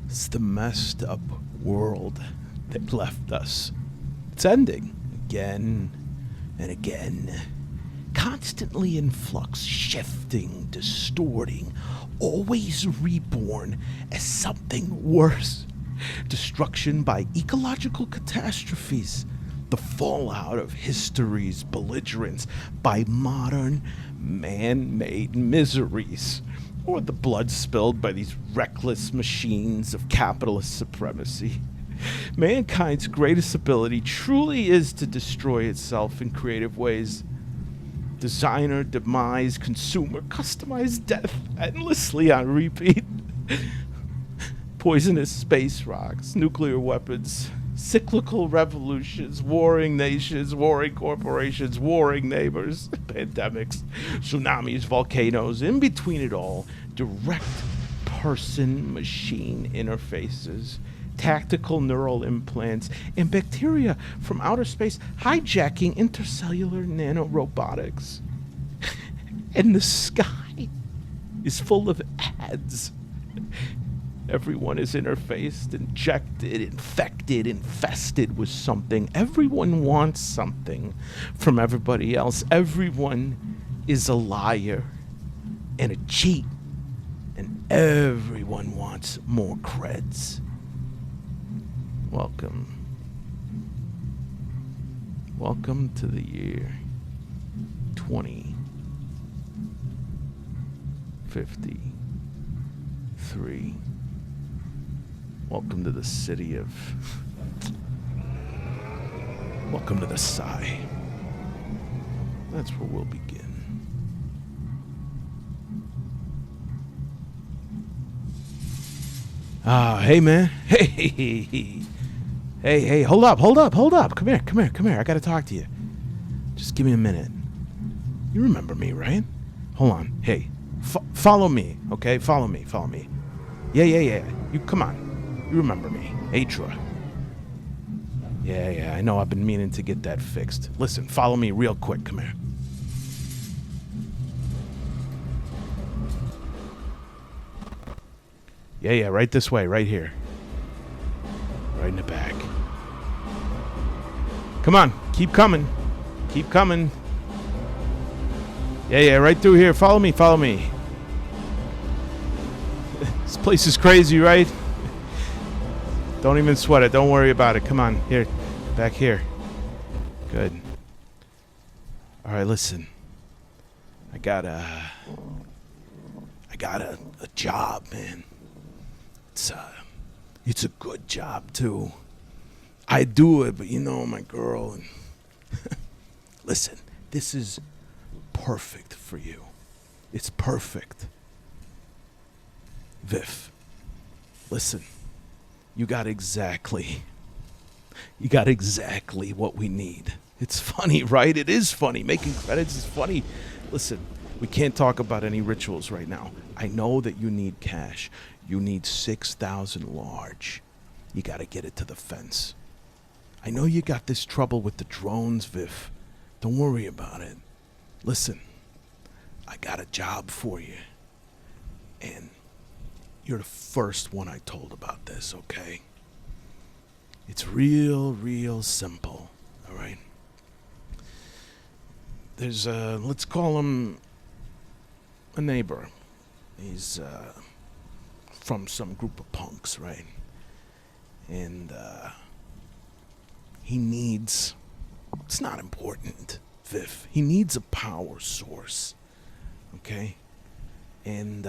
It's the messed up world that left us. It's ending again and again. Constantly in flux, shifting, distorting, always reborn as something worse. Destruction by ecological catastrophes, the fallout of history's belligerence by modern man-made miseries, or the blood spilled by these reckless machines of capitalist supremacy. Mankind's greatest ability truly is to destroy itself in creative ways. Designer, demise, consumer, customized death, endlessly on repeat. Poisonous space rocks, nuclear weapons, cyclical revolutions, warring nations, warring corporations, warring neighbors, pandemics, tsunamis, volcanoes, in between it all, direct person-machine interfaces, tactical neural implants, and bacteria from outer space hijacking intercellular nanorobotics. And the sky is full of ads. Everyone is interfaced, injected, infected, infested with something. Everyone wants something from everybody else. Everyone is a liar and a cheat. And everyone wants more creds. Welcome. Welcome to the year 2053. Welcome to the city of... Welcome to the Psy. That's where we'll begin. Hey, man. Hey, hold up. Come here. I gotta talk to you. Just give me a minute. You remember me, right? Hold on. Hey, follow me, okay? Follow me. Yeah. You, come on. You remember me. Atra. Yeah, I know I've been meaning to get that fixed. Listen, follow me real quick. Come here. Yeah, right this way, right here. Right in the back. Come on, keep coming. Yeah, right through here. Follow me. This place is crazy, right? Don't even sweat it. Don't worry about it. Come on, here. Back here. Good. All right, listen. I got a job, man. It's a good job, too. I do it, but you know, my girl. And listen, this is perfect for you. It's perfect. Viv, listen. You got exactly what we need. It's funny, right? It is funny. Making credits is funny. Listen, we can't talk about any rituals right now. I know that you need cash. You need 6,000 large. You got to get it to the fence. I know you got this trouble with the drones, Viv. Don't worry about it. Listen, I got a job for you. And you're the first one I told about this, okay? It's real simple, all right? There's let's call him a neighbor. He's from some group of punks, right? And he needs, it's not important, Viv. He needs a power source, okay? And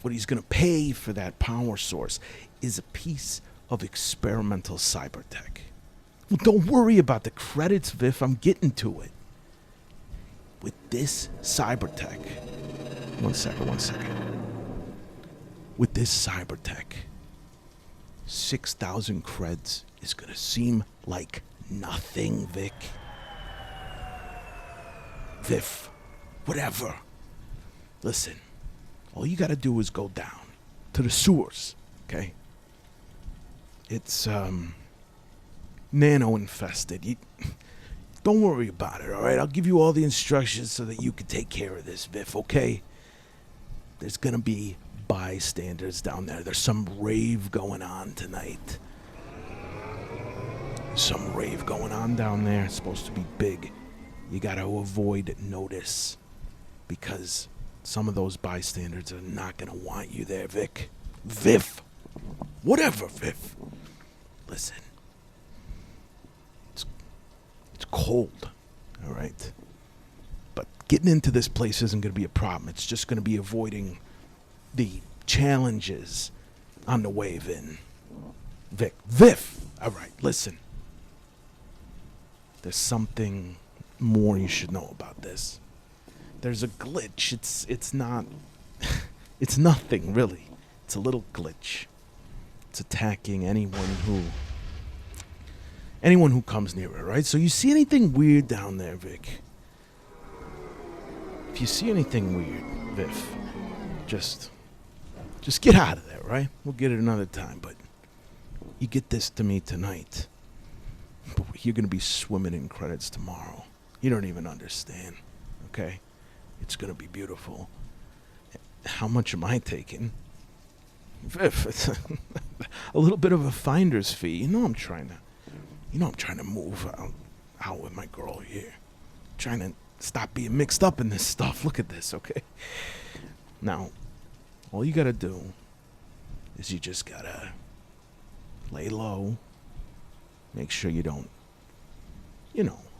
what he's going to pay for that power source is a piece of experimental cyber tech. Well, don't worry about the credits, Viv. I'm getting to it. With this cyber tech... One second. With this cyber tech, 6,000 creds is going to seem like nothing, Vic. Viv, whatever. Listen. All you gotta do is go down to the sewers, okay? It's, nano-infested. Don't worry about it, all right? I'll give you all the instructions so that you can take care of this, Viv, okay? There's gonna be bystanders down there. There's some rave going on tonight. Some rave going on down there. It's supposed to be big. You got to avoid notice because some of those bystanders are not going to want you there, Vic. Viv. Whatever, Viv. Listen. It's cold, all right? But getting into this place isn't going to be a problem. It's just going to be avoiding the challenges on the wave in. Viv. All right, listen. There's something more you should know about this. There's a glitch. It's not... it's nothing, really. It's a little glitch. It's attacking anyone who comes near it, right? So you see anything weird down there, Vic? If you see anything weird, Viv, just get out of there, right? We'll get it another time, but you get this to me tonight. But you're going to be swimming in credits tomorrow. You don't even understand, okay? It's going to be beautiful. How much am I taking? Viv, it's a little bit of a finder's fee. You know I'm trying to move out with my girl here. Trying to stop being mixed up in this stuff. Look at this, okay? Now, all you gotta do is you just gotta lay low. Make sure you don't,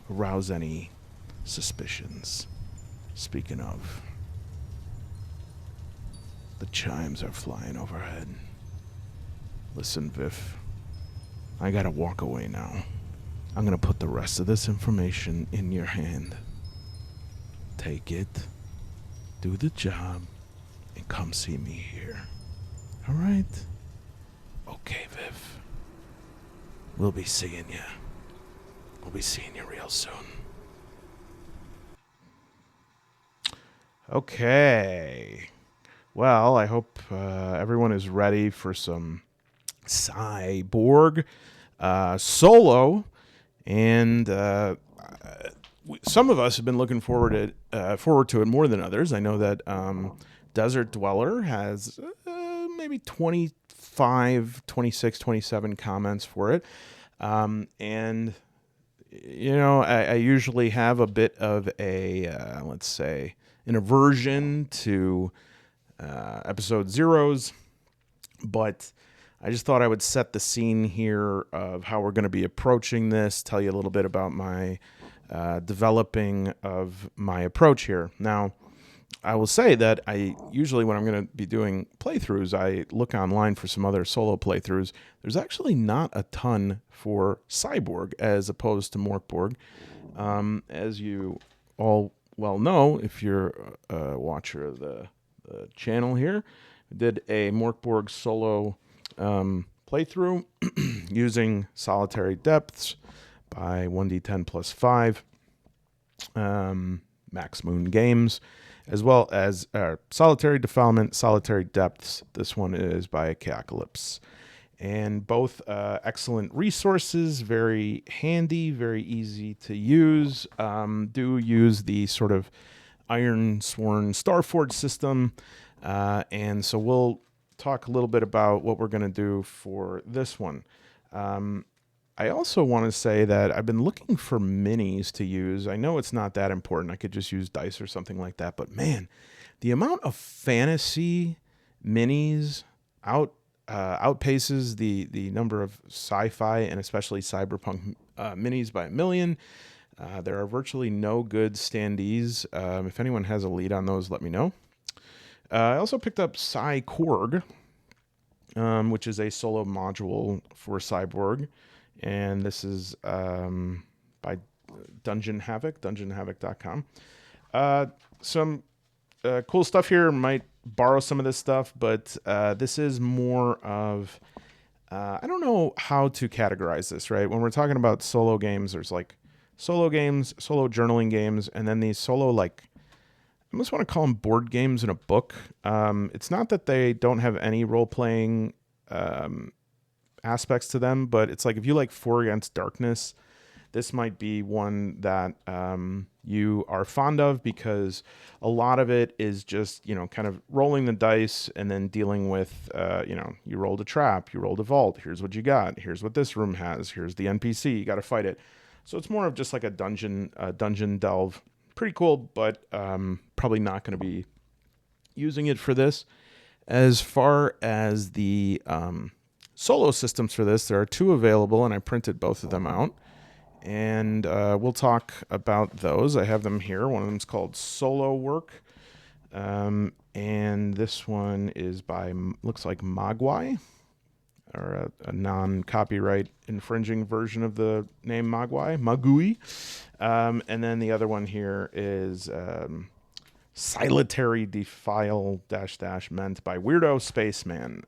arouse any suspicions. Speaking of, the chimes are flying overhead. Listen, Viv, I gotta walk away now. I'm gonna put the rest of this information in your hand. Take it, do the job, and come see me here. All right? Okay, Viv. We'll be seeing you. We'll be seeing you real soon. Okay. Well, I hope everyone is ready for some Cyborg solo, and some of us have been looking forward to it more than others. I know that Desert Dweller has maybe 25, 26, 27 comments for it, and I usually have a bit of a let's say an aversion to episode zeros, but I just thought I would set the scene here of how we're going to be approaching this, tell you a little bit about my developing of my approach here. Now, I will say that I usually, when I'm going to be doing playthroughs, I look online for some other solo playthroughs. There's actually not a ton for Cyborg as opposed to Morkborg. As you all well know, if you're a watcher of the channel here, we did a Morkborg solo playthrough using Solitary Depths by 1d10 plus 5, Max Moon Games, as well as Solitary Defilement, Solitary Depths. This one is by Chaocalypse. And both excellent resources, very handy, very easy to use. Do use the sort of Iron Sworn Starforge system. And so we'll talk a little bit about what we're going to do for this one. I also want to say that I've been looking for minis to use. I know it's not that important. I could just use dice or something like that. But man, the amount of fantasy minis outpaces the number of sci-fi and especially cyberpunk minis by a million. There are virtually no good standees. If anyone has a lead on those, let me know. I also picked up Cyborg, which is a solo module for Cyborg. And this is by Dungeon Havoc, dungeonhavoc.com. Some cool stuff here. Might borrow some of this stuff, but this is more of... I don't know how to categorize this, right? When we're talking about solo games, there's like solo games, solo journaling games, and then these solo, like, I almost want to call them board games in a book. It's not that they don't have any role-playing aspects to them, but it's like if you like 4 Against Darkness, this might be one that you are fond of, because a lot of it is just, kind of rolling the dice and then dealing with, you rolled a trap, you rolled a vault, here's what you got, here's what this room has, here's the NPC, you got to fight it. So it's more of just like a dungeon delve. Pretty cool, but probably not going to be using it for this. As far as the solo systems for this, there are 2 available, and I printed both of them out. And we'll talk about those. I have them here. One of them is called Solo Work. And this one is by, looks like Mogwai, or a non-copyright infringing version of the name Magui. And then the other one here is Solitary de.file -- meant by Weirdo Spaceman.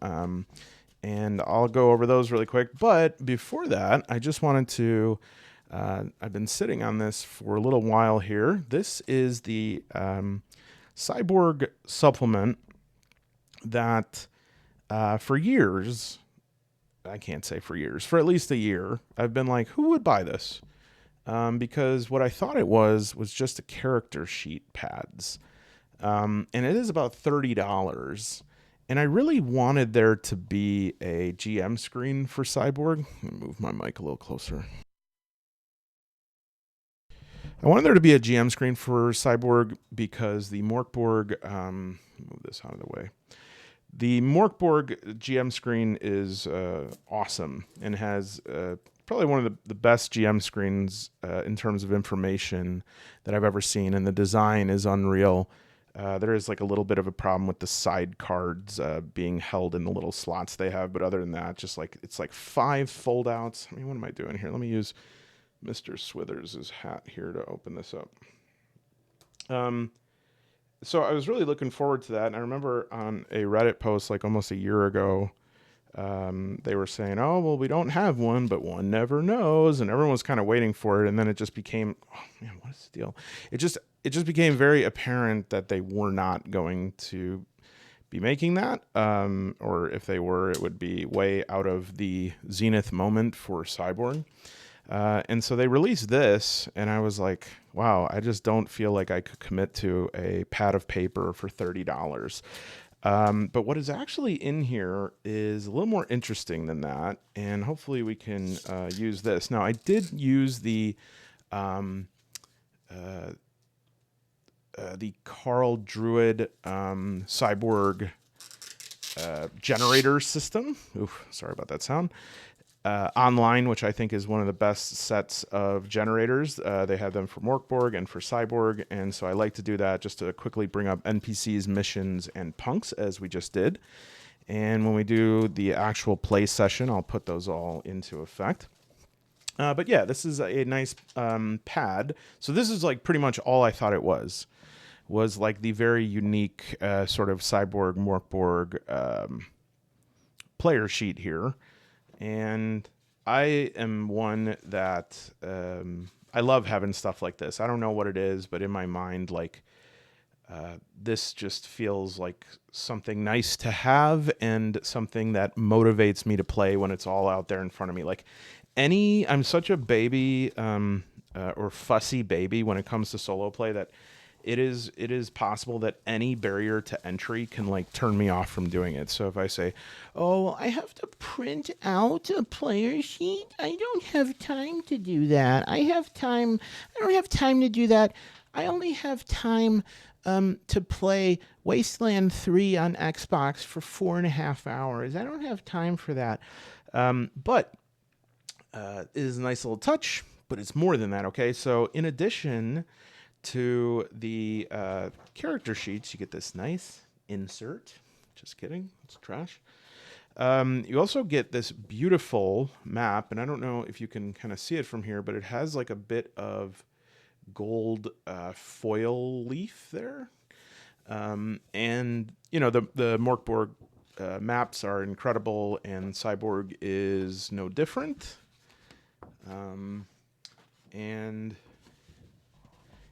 And I'll go over those really quick. But before that, I just wanted to, I've been sitting on this for a little while here. This is the Cyborg supplement that for years, I can't say for years, for at least a year, I've been like, who would buy this? Because what I thought it was just a character sheet pads. And it is about $30. And I really wanted there to be a GM screen for Cyborg. Let me move my mic a little closer. I wanted there to be a GM screen for Cyborg because the Morkborg, move this out of the way. The Morkborg GM screen is awesome and has probably one of the best GM screens in terms of information that I've ever seen, and the design is unreal. There is like a little bit of a problem with the side cards being held in the little slots they have, but other than that, just like it's like 5 foldouts. I mean, what am I doing here? Let me use Mr. Swithers' hat here to open this up. So I was really looking forward to that, and I remember on a Reddit post like almost a year ago, they were saying, "Oh, well, we don't have one, but one never knows," and everyone was kind of waiting for it, and then it just became, oh man, what is the deal? It just became very apparent that they were not going to be making that, or if they were, it would be way out of the zenith moment for Cyborg. And so they released this, and I was like, wow, I just don't feel like I could commit to a pad of paper for $30. But what is actually in here is a little more interesting than that, and hopefully we can use this. Now, I did use the Carl Druid Cyborg generator system. Oof, sorry about that sound. Online, which I think is one of the best sets of generators. They have them for Morkborg and for Cyborg, and so I like to do that just to quickly bring up NPCs, missions, and punks, as we just did. And when we do the actual play session, I'll put those all into effect. But yeah, this is a nice pad. So this is like pretty much all I thought it was like the very unique sort of Cyborg, Morkborg player sheet here. And I am one that I love having stuff like this. I don't know what it is, but in my mind, like this just feels like something nice to have and something that motivates me to play when it's all out there in front of me. Like I'm such a baby or fussy baby when it comes to solo play that it is possible that any barrier to entry can like turn me off from doing it. So if I say, "Oh, I have to print out a player sheet," I don't have time to do that. I don't have time to do that. I only have time to play Wasteland 3 on Xbox for 4.5 hours. I don't have time for that. But it is a nice little touch, but it's more than that, okay? So in addition to the character sheets, you get this nice insert. Just kidding, it's trash. You also get this beautiful map, and I don't know if you can kind of see it from here, but it has like a bit of gold foil leaf there. And, you know, the Morkborg maps are incredible, and Cyborg is no different. And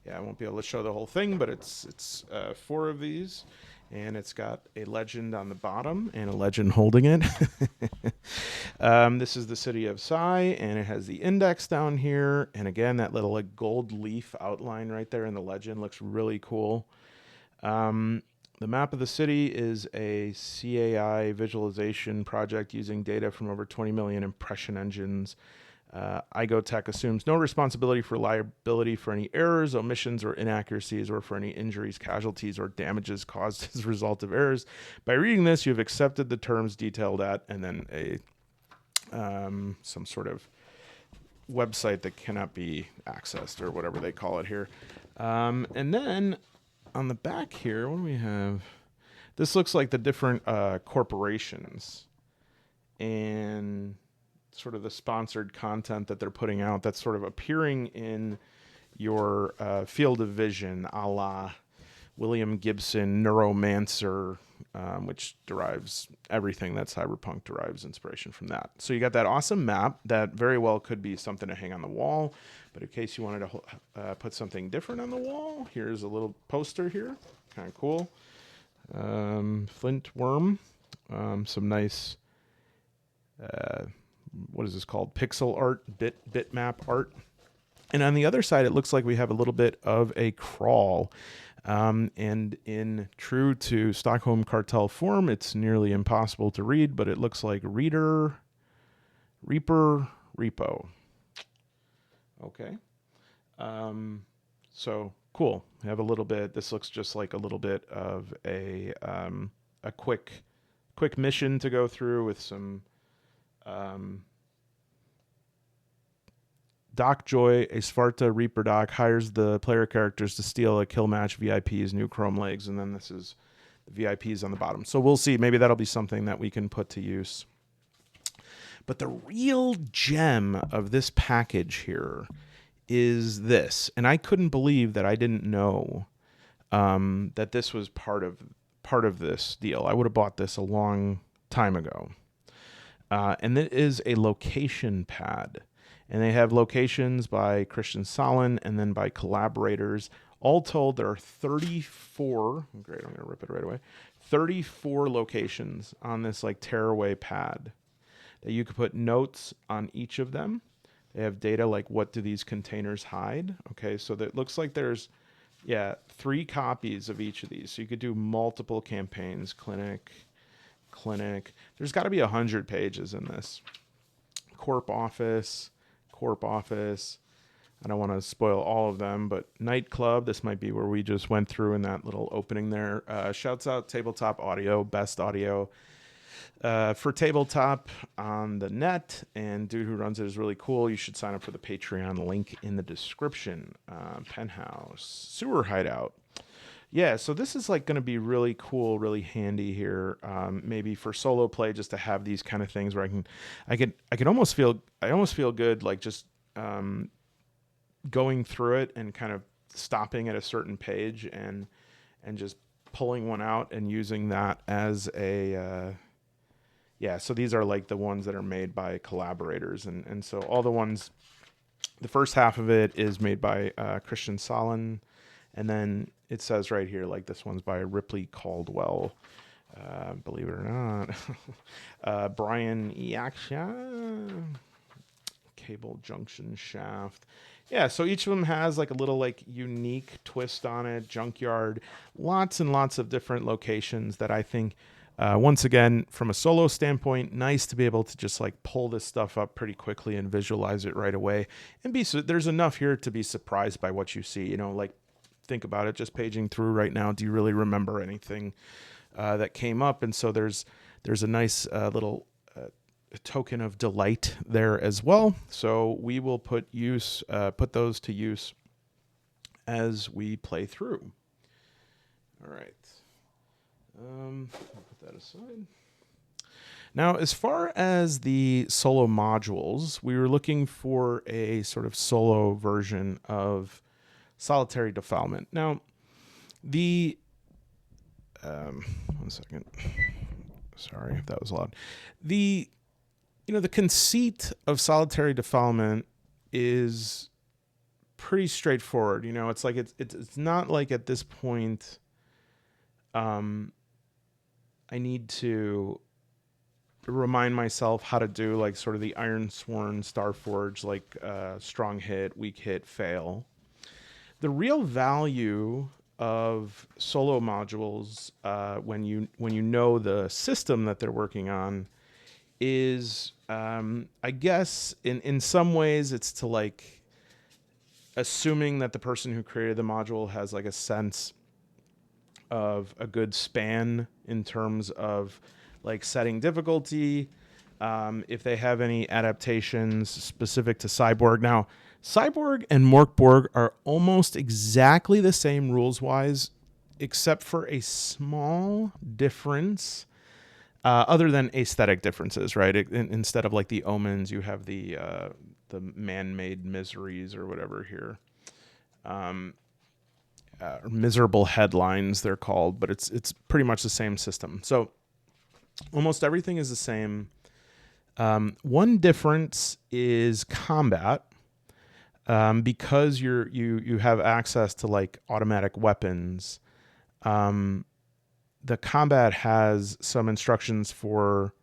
yeah, I won't be able to show the whole thing, but it's 4 of these, and it's got a legend on the bottom and a legend holding it. This is the city of Sai, and it has the index down here, and again, that little like gold leaf outline right there in the legend looks really cool. The map of the city is a CAI visualization project using data from over 20 million impression engines. IGOTech assumes no responsibility for liability for any errors, omissions, or inaccuracies, or for any injuries, casualties, or damages caused as a result of errors. By reading this, you've accepted the terms detailed at, and then a some sort of website that cannot be accessed, or whatever they call it here. And then on the back here, what do we have? This looks like the different corporations and sort of the sponsored content that they're putting out that's sort of appearing in your field of vision, a la William Gibson, Neuromancer, which derives everything that Cyberpunk derives inspiration from that. So you got that awesome map that very well could be something to hang on the wall. But in case you wanted to put something different on the wall, here's a little poster here. Kind of cool. Flint worm. Some nice, what is this called? Pixel art, bitmap art. And on the other side, it looks like we have a little bit of a crawl. And in true to Stockholm Cartel form, it's nearly impossible to read, but it looks like Reaper, Repo. Okay. So cool. We have a little bit. This looks just like a little bit of a quick mission to go through with some Doc Joy, a Svarta Reaper Doc, hires the player characters to steal a kill match VIP's new chrome legs, and then this is the VIPs on the bottom. So we'll see. Maybe that'll be something that we can put to use. But the real gem of this package here is this, and I couldn't believe that I didn't know that this was part of this deal. I would have bought this a long time ago. And it is a location pad. And they have locations by Christian Solon and then by collaborators. All told, there are 34. Great, I'm going to rip it right away. 34 locations on this like tearaway pad that you could put notes on each of them. They have data like what do these containers hide. Okay, so that looks like there's 3 copies of each of these. So you could do multiple campaigns, clinic. There's got to be 100 pages in this. Corp office. I don't want to spoil all of them, but nightclub, this might be where we just went through in that little opening there. Shouts out Tabletop Audio, best audio for tabletop on the net, and dude who runs it is really cool. You should sign up for the Patreon, link in the description. Penthouse, Sewer Hideout. Yeah, so this is like going to be really cool, really handy here. Maybe for solo play, just to have these kind of things where I can almost feel good, like just going through it and kind of stopping at a certain page and just pulling one out and using that as a so these are like the ones that are made by collaborators, and so all the ones, the first half of it is made by Christian Solon. And then it says right here, like this one's by Ripley Caldwell, believe it or not. Brian Yaksha, Cable Junction Shaft. Yeah, so each of them has like a little like unique twist on it. Junkyard, lots and lots of different locations that I think, once again, from a solo standpoint, nice to be able to just like pull this stuff up pretty quickly and visualize it right away. And there's enough here to be surprised by what you see, like, think about it, just paging through right now. Do you really remember anything that came up? And so there's a nice little token of delight there as well. So we will put those to use as we play through. All right. I'll put that aside. Now, as far as the solo modules, we were looking for a sort of solo version of solitary defilement. Now, one second. Sorry if that was loud. The conceit of solitary defilement is pretty straightforward. It's like it's not like at this point I need to remind myself how to do like sort of the Iron Sworn Starforge, like strong hit, weak hit, fail. The real value of solo modules, when you know the system that they're working on, is I guess in some ways it's to like assuming that the person who created the module has like a sense of a good span in terms of like setting difficulty. If they have any adaptations specific to Cyborg. Now, Cyborg and Morkborg are almost exactly the same rules wise, except for a small difference, other than aesthetic differences, right? Instead of like the omens, you have the man-made miseries or whatever here. Miserable headlines they're called, but it's pretty much the same system. So almost everything is the same. One difference is combat, because you have access to like automatic weapons. The combat has some instructions for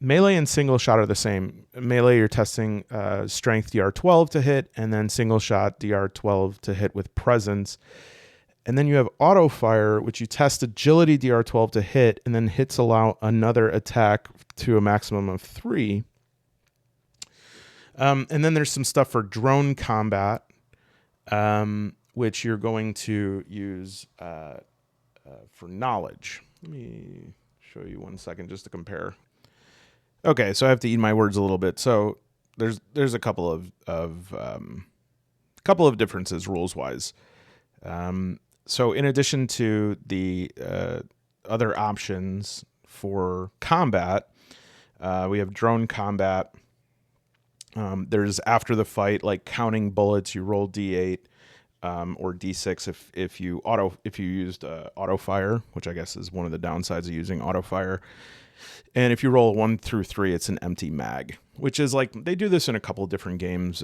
melee and single shot are the same. Melee, you're testing strength DR12 to hit, and then single shot DR12 to hit with presence. And then you have auto fire, which you test agility DR12 to hit, and then hits allow another attack to a maximum of 3. And then there's some stuff for drone combat, which you're going to use for knowledge. Let me show you 1 second just to compare. Okay, so I have to eat my words a little bit. So there's a couple of differences rules wise. So in addition to the other options for combat, we have drone combat. There's after the fight, like counting bullets, you roll D8 or D6 if you used auto fire, which I guess is one of the downsides of using auto fire. And if you roll 1 through 3, it's an empty mag, which is like they do this in a couple of different games.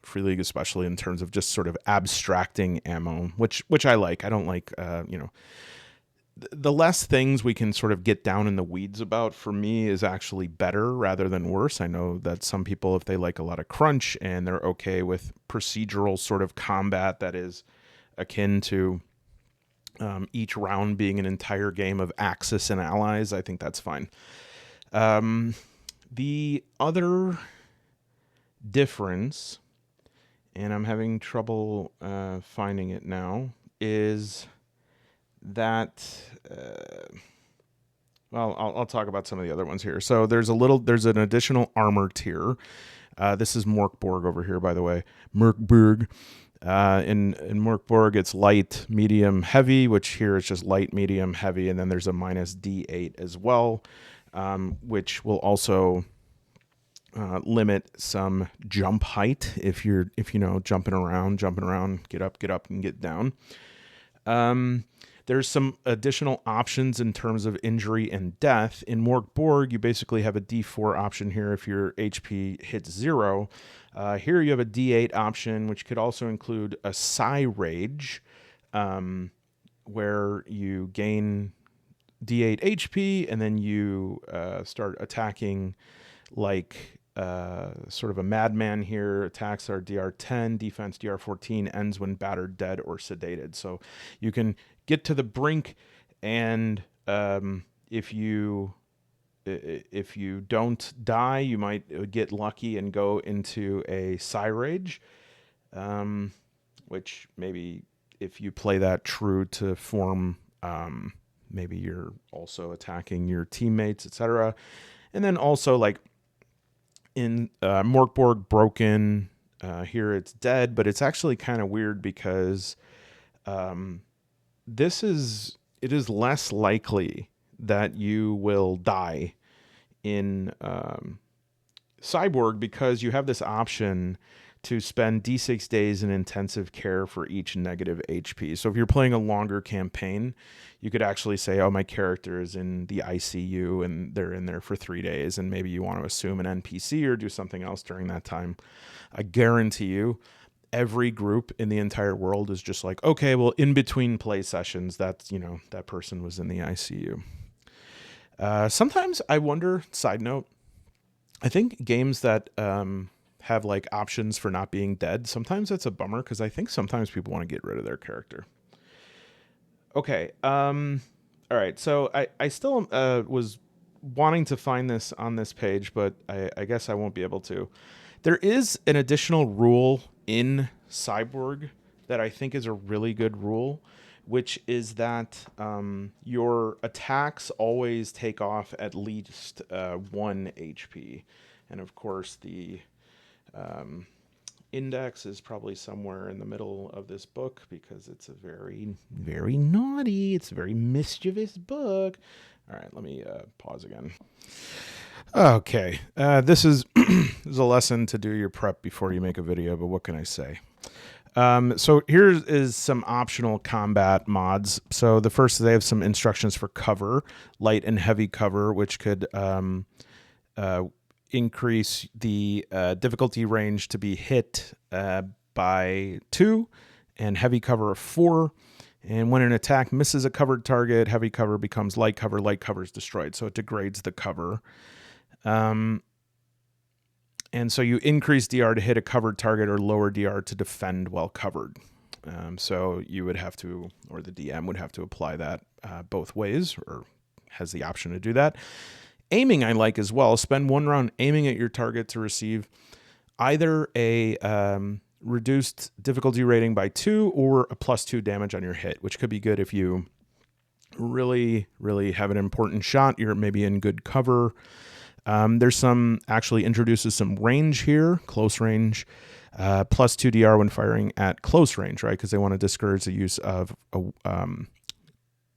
Free League, especially in terms of just sort of abstracting ammo, which I like. I don't like, the less things we can sort of get down in the weeds about for me is actually better rather than worse. I know that some people, if they like a lot of crunch and they're okay with procedural sort of combat that is akin to each round being an entire game of Axis and allies, I think that's fine. The other difference, and I'm having trouble finding it now, is that I'll talk about some of the other ones here. So there's an additional armor tier. This is Morkborg over here, by the way. Morkborg. In Morkborg, it's light, medium, heavy, which here is just light, medium, heavy, and then there's a minus D8 as well, which will also limit some jump height if you know jumping around, get up, and get down. There's some additional options in terms of injury and death. In Morkborg, you basically have a D4 option here if your HP hits 0. Here you have a D8 option, which could also include a Psi Rage, where you gain D8 HP and then you start attacking like sort of a madman here. Attacks are DR10, defense DR14, ends when battered, dead, or sedated. So you can get to the brink, and if you don't die, you might get lucky and go into a Psi Rage, which maybe if you play that true to form, maybe you're also attacking your teammates, etc. And then also like in Morkborg Broken, here it's dead, but it's actually kind of weird because it is less likely that you will die in Cyborg because you have this option to spend D6 days in intensive care for each negative HP. So if you're playing a longer campaign, you could actually say, oh, my character is in the ICU and they're in there for 3 days, and maybe you want to assume an NPC or do something else during that time. I guarantee you, every group in the entire world is just like, okay, well, in between play sessions, that's, that person was in the ICU. Sometimes I wonder, side note, I think games that have like options for not being dead, sometimes that's a bummer, because I think sometimes people want to get rid of their character. Okay. All right. So I still was wanting to find this on this page, but I guess I won't be able to. There is an additional rule in Cyborg that I think is a really good rule, which is that your attacks always take off at least 1 HP. And of course, the index is probably somewhere in the middle of this book, because it's a very, very naughty, it's a very mischievous book. All right, let me pause again. Okay, this is, this is a lesson to do your prep before you make a video, but what can I say? So here is some optional combat mods. So the first, they have some instructions for cover, light and heavy cover, which could increase the difficulty range to be hit by 2, and heavy cover of 4. And when an attack misses a covered target, heavy cover becomes light cover. Light cover is destroyed, so it degrades the cover. And so you increase DR to hit a covered target, or lower DR to defend while covered. So you would have to, or the DM would have to apply that both ways, or has the option to do that. Aiming I like as well. Spend 1 round aiming at your target to receive either a reduced difficulty rating by 2 or a +2 damage on your hit, which could be good if you really, really have an important shot. You're maybe in good cover. There's some, actually introduces some range here, close range, +2 DR when firing at close range, right? Because they want to discourage the use of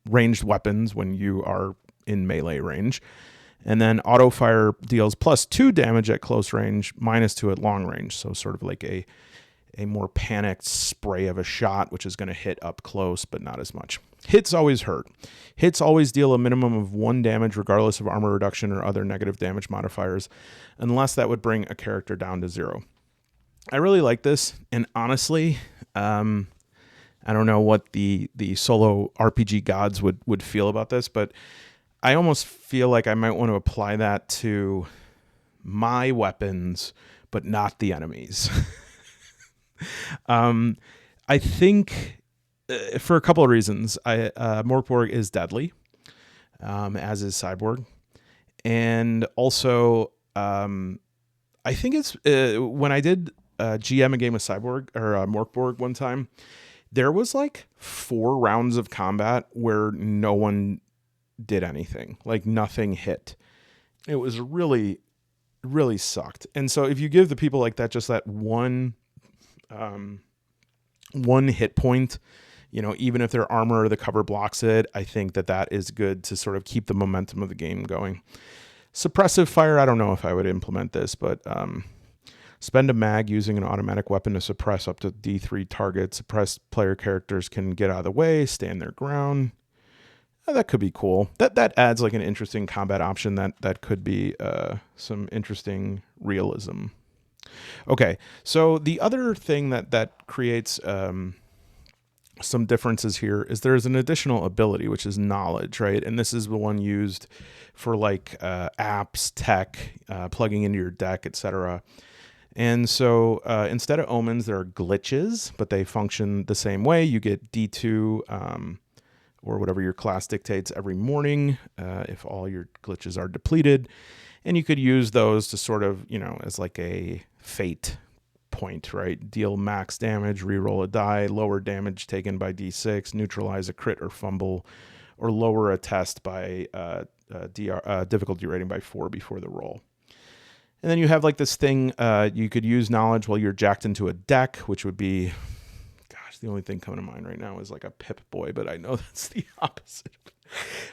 ranged weapons when you are in melee range. And then auto fire deals +2 damage at close range, -2 at long range. So sort of like a more panicked spray of a shot, which is going to hit up close, but not as much. Hits always hurt. Hits always deal a minimum of 1 damage, regardless of armor reduction or other negative damage modifiers, unless that would bring a character down to 0. I really like this, and honestly, I don't know what the solo RPG gods would feel about this, but I almost feel like I might want to apply that to my weapons, but not the enemies. I think for a couple of reasons. Morkborg is deadly, as is Cyborg. And also, I think it's when I did GM a game of Cyborg or Morkborg one time, there was like 4 rounds of combat where no one did anything, like nothing hit. It was really, really sucked. And so if you give the people like that just that one hit point, even if their armor or the cover blocks it, I think that is good to sort of keep the momentum of the game going. Suppressive fire, I don't know if I would implement this, but spend a mag using an automatic weapon to suppress up to D3 targets. Suppressed player characters can get out of the way, stand their ground. That could be cool. That adds like an interesting combat option that could be some interesting realism. Okay, so the other thing that creates some differences here is there's an additional ability, which is knowledge, right? And this is the one used for like apps, tech, plugging into your deck, etc. And so instead of omens, there are glitches, but they function the same way. You get D2 or whatever your class dictates every morning if all your glitches are depleted. And you could use those to sort of, as like a fate point, right? Deal max damage, reroll a die, lower damage taken by D6, neutralize a crit or fumble, or lower a test by difficulty rating by 4 before the roll. And then you have like this thing, you could use knowledge while you're jacked into a deck, which would be, gosh, the only thing coming to mind right now is like a Pip Boy, but I know that's the opposite.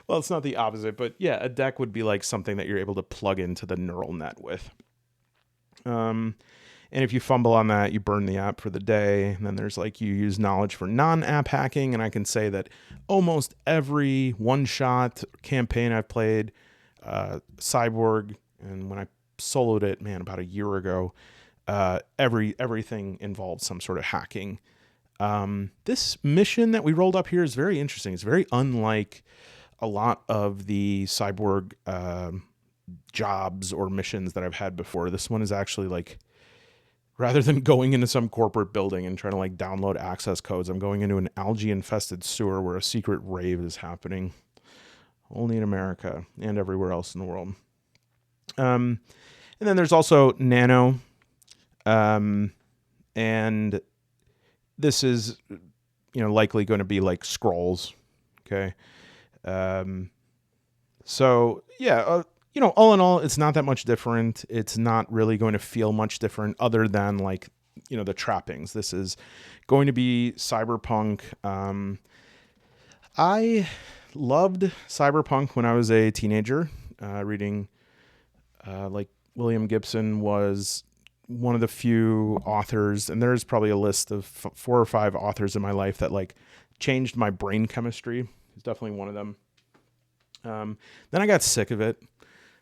Well, it's not the opposite, but yeah, a deck would be like something that you're able to plug into the neural net with. And if you fumble on that, you burn the app for the day. And then there's like, you use knowledge for non-app hacking. And I can say that almost every one-shot campaign I've played, Cyborg, and when I soloed it, man, about a year ago, everything involved some sort of hacking. This mission that we rolled up here is very interesting. It's very unlike a lot of the Cyborg jobs or missions that I've had before. This one is actually like, rather than going into some corporate building and trying to like download access codes, I'm going into an algae infested sewer where a secret rave is happening. Only in America and everywhere else in the world. And then there's also Nano. And this is, likely going to be like scrolls. Okay. So yeah, all in all, it's not that much different. It's not really going to feel much different other than like, the trappings. This is going to be cyberpunk. I loved cyberpunk when I was a teenager, reading, like William Gibson was one of the few authors, and there's probably a list of 4 or 5 authors in my life that like changed my brain chemistry. He's definitely one of them. Then I got sick of it.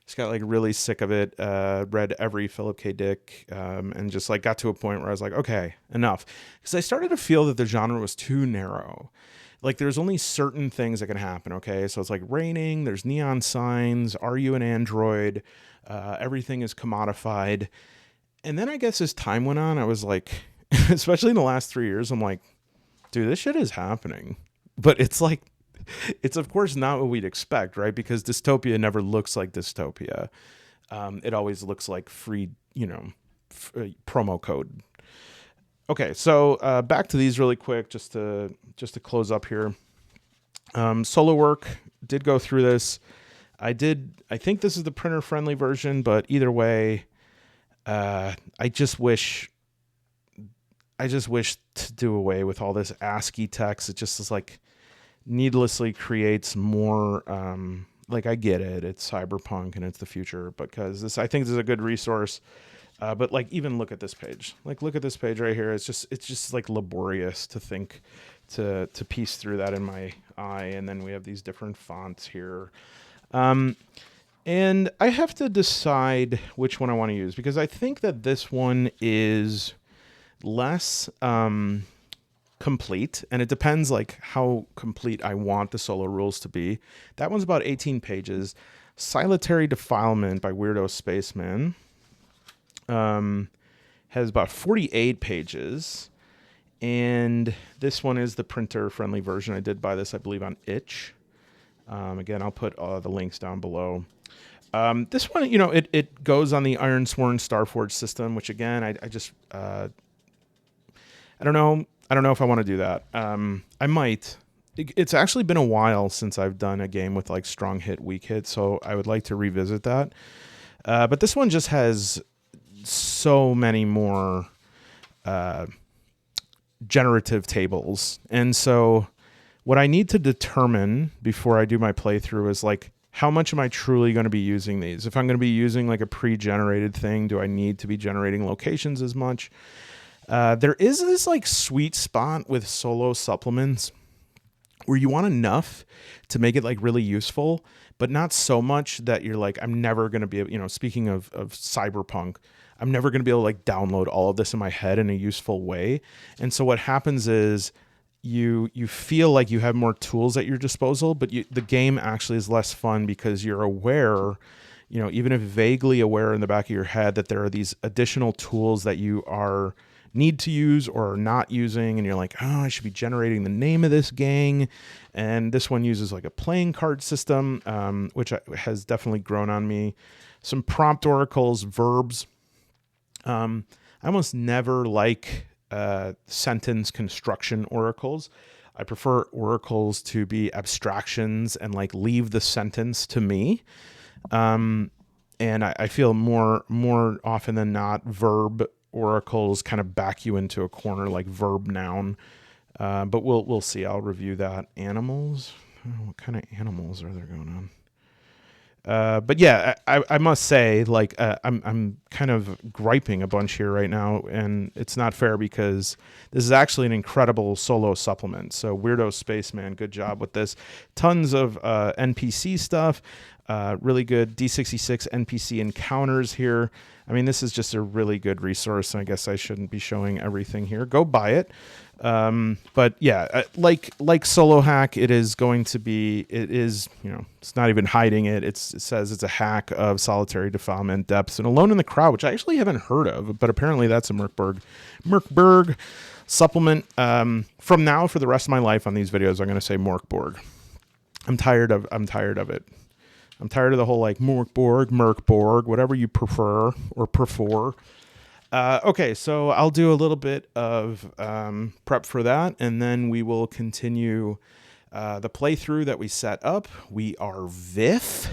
Just got like really sick of it. Read every Philip K. Dick, and just like got to a point where I was like, okay, enough. Because I started to feel that the genre was too narrow. Like there's only certain things that can happen. Okay. So it's like raining, there's neon signs. Are you an android? Everything is commodified. And then I guess as time went on, I was like, especially in the last 3 years, I'm like, dude, this shit is happening. But it's like, it's of course not what we'd expect, right? Because dystopia never looks like dystopia. It always looks like free, promo code. Okay, so back to these really quick, just to close up here. Solo work, did go through this. I think this is the printer friendly version, but either way, I just wish to do away with all this ASCII text. It just is like needlessly creates more, like I get it. It's cyberpunk and it's the future, because I think this is a good resource. But like, even look at this page, look at this page right here. It's just like laborious to think, to piece through that in my eye. And then we have these different fonts here. And I have to decide which one I want to use, because I think that this one is less complete, and it depends like how complete I want the solo rules to be. That one's about 18 pages. Solitary Defilement by Weirdo Spaceman has about 48 pages. And this one is the printer-friendly version. I did buy this, I believe, on Itch. Again, I'll put the links down below. This one, it goes on the Ironsworn Starforge system, which again, I don't know. I don't know if I want to do that. I might. It's actually been a while since I've done a game with like strong hit, weak hit, so I would like to revisit that. But this one just has so many more generative tables. And so what I need to determine before I do my playthrough is like, how much am I truly going to be using these? If I'm going to be using like a pre-generated thing, do I need to be generating locations as much? There is this like sweet spot with solo supplements where you want enough to make it like really useful, but not so much that you're like, I'm never going to be able, speaking of cyberpunk, I'm never going to be able to like download all of this in my head in a useful way. And so what happens is you feel like you have more tools at your disposal, but the game actually is less fun because you're aware, even if vaguely aware in the back of your head, that there are these additional tools that you need to use or are not using. And you're like, oh, I should be generating the name of this gang. And this one uses like a playing card system, which has definitely grown on me. Some prompt oracles, verbs. I almost never like sentence construction oracles. I prefer oracles to be abstractions and like leave the sentence to me. And I feel more often than not, verb oracles kind of back you into a corner, like verb noun. But we'll see. I'll review that. Animals. Oh, what kind of animals are there going on? But yeah, I must say, like, I'm kind of griping a bunch here right now, and it's not fair because this is actually an incredible solo supplement. So Weirdo Spaceman, good job with this. Tons of NPC stuff, really good D66 NPC encounters here. I mean, this is just a really good resource, and I guess I shouldn't be showing everything here. Go buy it. But yeah, like Solo Hack, it is, it's not even hiding it. It says it's a hack of solitary defilement depths and Alone in the Crowd, which I actually haven't heard of, but apparently that's a Merkborg supplement. From now for the rest of my life on these videos, I'm going to say Morkborg. I'm tired of it. I'm tired of the whole like Merkborg, whatever you prefer. Okay, so I'll do a little bit of prep for that, and then we will continue the playthrough that we set up. We are Vif,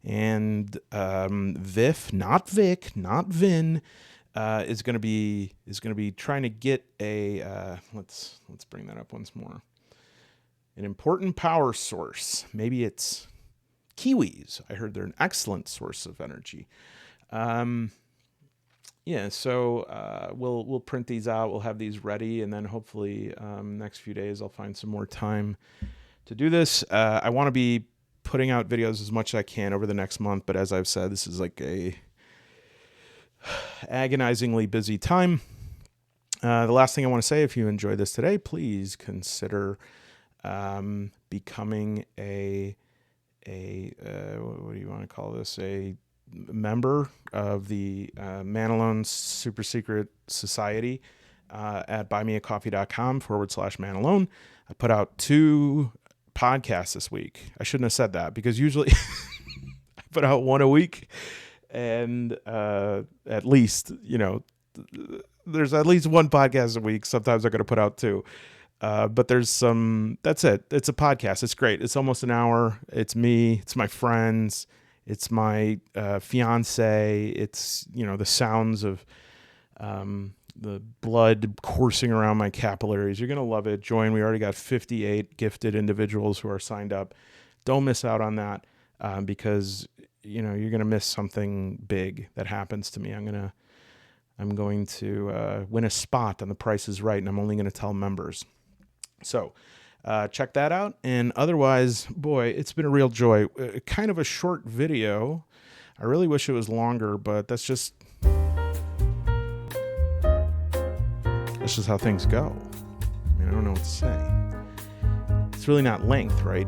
and Vif, not Vic, not Vin, is going to be trying to get a let's bring that up once more. An important power source. Maybe it's kiwis. I heard they're an excellent source of energy. Yeah, so we'll print these out. We'll have these ready, and then hopefully next few days I'll find some more time to do this. I want to be putting out videos as much as I can over the next month, but as I've said, this is like a agonizingly busy time. The last thing I want to say, if you enjoyed this today, please consider becoming a what do you want to call this? A member of the Manalone Super Secret Society at buymeacoffee.com/Manalone. I put out 2 podcasts this week. I shouldn't have said that because usually I put out 1 a week, and at least, there's at least 1 podcast a week. Sometimes I'm going to put out 2. But there's some, that's it. It's a podcast. It's great. It's almost an hour. It's me. It's my friends. It's my fiance. It's, the sounds of the blood coursing around my capillaries. You're going to love it. Join. We already got 58 gifted individuals who are signed up. Don't miss out on that because, you're going to miss something big that happens to me. I'm going to win a spot on The Price is Right, and I'm only going to tell members. So check that out. And otherwise, boy, it's been a real joy. Kind of a short video. I really wish it was longer, but that's just how things go. I don't know what to say. It's really not length, right?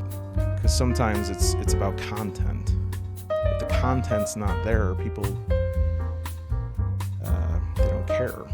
Because sometimes it's about content. If the content's not there, people they don't care.